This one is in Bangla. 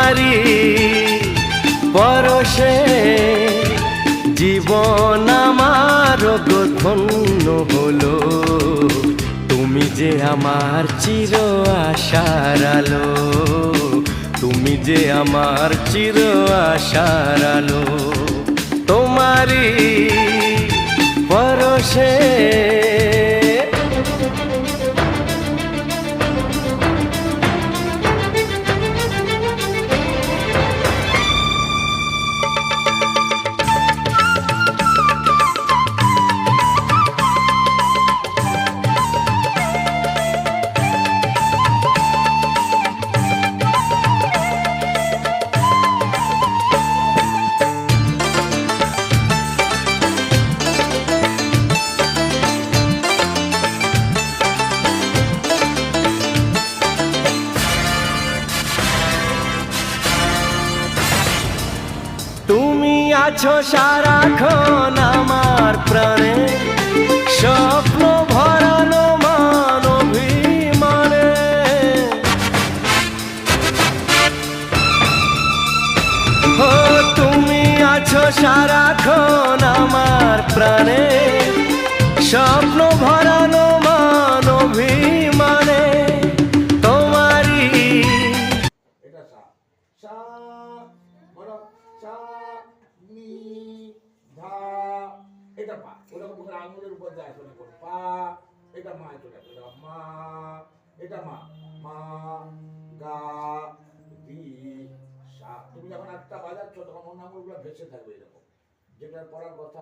তোমারি পরশে জীবন আমার ধন্য হলো। তুমি যে আমার চির আশার আলো, তুমি যে আমার চির আশার আলো। তোমারি পরশে তুমি আছো সারাক্ষণ আমার প্রাণে, স্বপ্ন ভরানো মান অভিমানে। ও তুমি আছো সারাক্ষণ আমার প্রাণে, স্বপ্ন ভরানো মান অভিমানে। তোমারি এটা সা সা বলো সা নি ধা, এটা পা। ওরকম করে আঙুলের উপর যায় শোনা করো পা। এটা মা, এটা মা, এটা মা মা গা দি সা। তুমি যখন একটা বাজাচ্ছ তখন অন্য আঙুলগুলো ভেসে থাকবে এরকম, যেটার পড়ার কথা।